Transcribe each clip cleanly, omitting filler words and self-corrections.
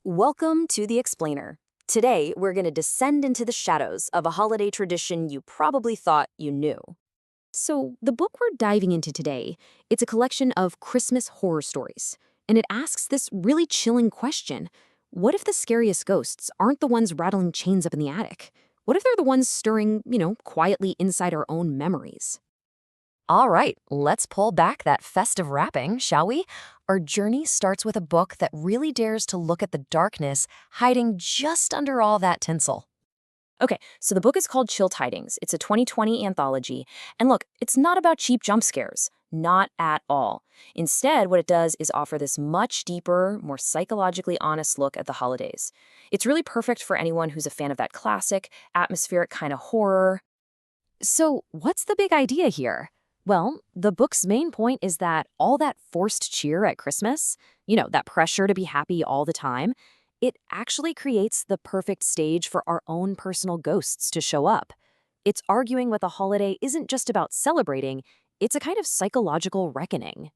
Welcome to The Explainer. Today, we're going to descend into the shadows of a holiday tradition you probably thought you knew. So, the book we're diving into today, it's a collection of Christmas horror stories, and it asks this really chilling question. What if the scariest ghosts aren't the ones rattling chains up in the attic? What if they're the ones stirring, quietly inside our own memories? All right, let's pull back that festive wrapping, shall we? Our journey starts with a book that really dares to look at the darkness hiding just under all that tinsel. Okay, so the book is called Tidings. It's a 2020 anthology. And look, it's not about cheap jump scares. Not at all. Instead, what it does is offer this much deeper, more psychologically honest look at the holidays. It's really perfect for anyone who's a fan of that classic, atmospheric kind of horror. So, what's the big idea here? Well, the book's main point is that all that forced cheer at Christmas, that pressure to be happy all the time, it actually creates the perfect stage for our own personal ghosts to show up. It's arguing that the holiday isn't just about celebrating, it's a kind of psychological reckoning.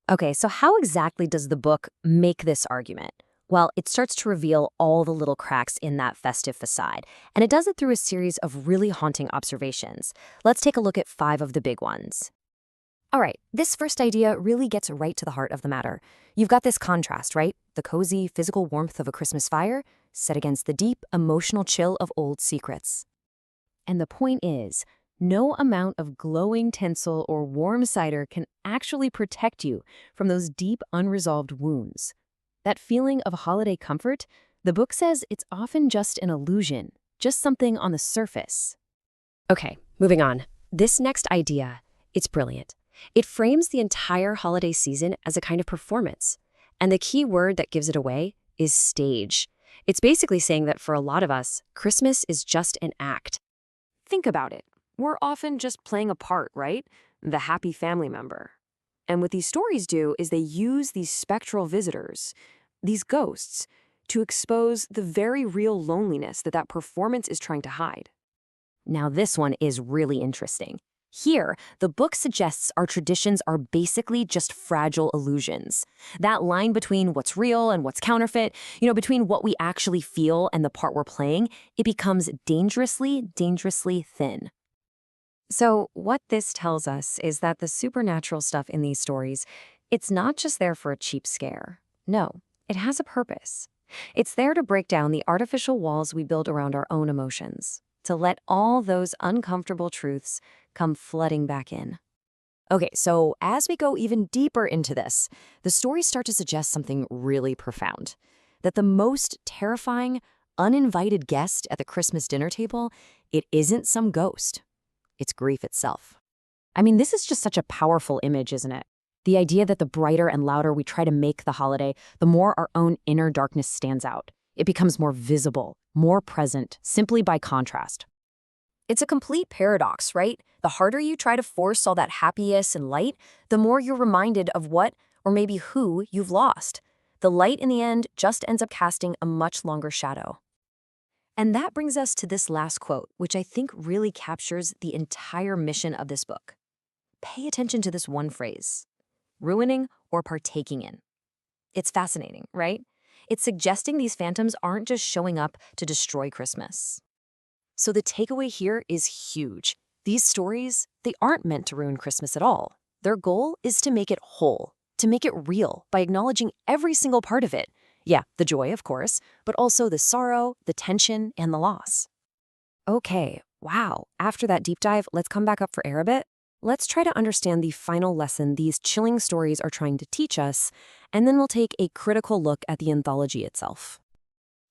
Okay, so how exactly does the book make this argument? Well, it starts to reveal all the little cracks in that festive facade, and it does it through a series of really haunting observations. Let's take a look at 5 of the big ones. All right, this first idea really gets right to the heart of the matter. You've got this contrast, right? The cozy, physical warmth of a Christmas fire set against the deep, emotional chill of old secrets. And the point is, no amount of glowing tinsel or warm cider can actually protect you from those deep, unresolved wounds. That feeling of holiday comfort, the book says it's often just an illusion, just something on the surface. Okay, moving on. This next idea, it's brilliant. It frames the entire holiday season as a kind of performance. And the key word that gives it away is stage. It's basically saying that for a lot of us, Christmas is just an act. Think about it. We're often just playing a part, right? The happy family member. And what these stories do is they use these spectral visitors, these ghosts, to expose the very real loneliness that performance is trying to hide. Now this one is really interesting. Here, the book suggests our traditions are basically just fragile illusions. That line between what's real and what's counterfeit, between what we actually feel and the part we're playing, it becomes dangerously, dangerously thin. So what this tells us is that the supernatural stuff in these stories, it's not just there for a cheap scare. No, it has a purpose. It's there to break down the artificial walls we build around our own emotions, to let all those uncomfortable truths come flooding back in. Okay, so as we go even deeper into this, the stories start to suggest something really profound. That the most terrifying, uninvited guest at the Christmas dinner table, it isn't some ghost. It's grief itself. I mean, this is just such a powerful image, isn't it? The idea that the brighter and louder we try to make the holiday, the more our own inner darkness stands out. It becomes more visible, more present, simply by contrast. It's a complete paradox, right? The harder you try to force all that happiness and light, the more you're reminded of what, or maybe who, you've lost. The light in the end just ends up casting a much longer shadow. And that brings us to this last quote, which I think really captures the entire mission of this book. Pay attention to this one phrase: ruining or partaking in. It's fascinating, right? It's suggesting these phantoms aren't just showing up to destroy Christmas. So the takeaway here is huge. These stories, they aren't meant to ruin Christmas at all. Their goal is to make it whole, to make it real by acknowledging every single part of it. Yeah, the joy, of course, but also the sorrow, the tension, and the loss. Okay, wow. After that deep dive, let's come back up for air a bit. Let's try to understand the final lesson these chilling stories are trying to teach us, and then we'll take a critical look at the anthology itself.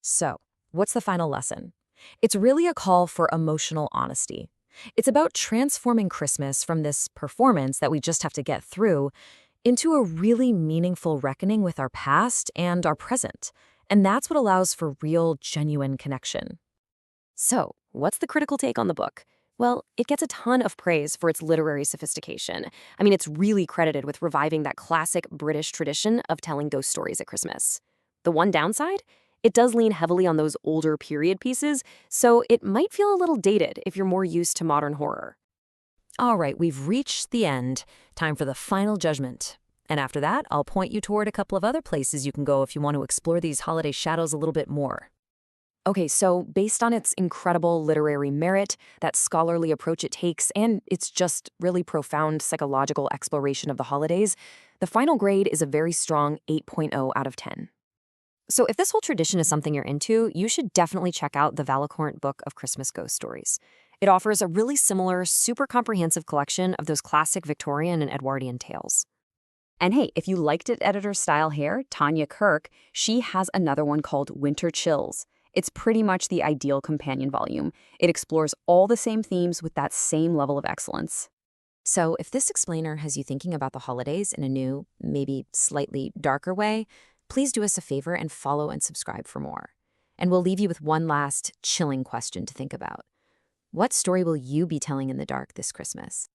So, what's the final lesson? It's really a call for emotional honesty. It's about transforming Christmas from this performance that we just have to get through into a really meaningful reckoning with our past and our present. And that's what allows for real, genuine connection. So, what's the critical take on the book? Well, it gets a ton of praise for its literary sophistication. I mean, it's really credited with reviving that classic British tradition of telling ghost stories at Christmas. The one downside? It does lean heavily on those older period pieces, so it might feel a little dated if you're more used to modern horror. All right, we've reached the end. Time for the final judgment. And after that, I'll point you toward a couple of other places you can go if you want to explore these holiday shadows a little bit more. Okay, so based on its incredible literary merit, that scholarly approach it takes, and its just really profound psychological exploration of the holidays, the final grade is a very strong 8.0 out of 10. So if this whole tradition is something you're into, you should definitely check out the Valacornt Book of Christmas Ghost Stories. It offers a really similar, super comprehensive collection of those classic Victorian and Edwardian tales. And hey, if you liked it editor-style hair, Tanya Kirk, she has another one called Winter Chills. It's pretty much the ideal companion volume. It explores all the same themes with that same level of excellence. So if this explainer has you thinking about the holidays in a new, maybe slightly darker way, please do us a favor and follow and subscribe for more. And we'll leave you with one last chilling question to think about. What story will you be telling in the dark this Christmas?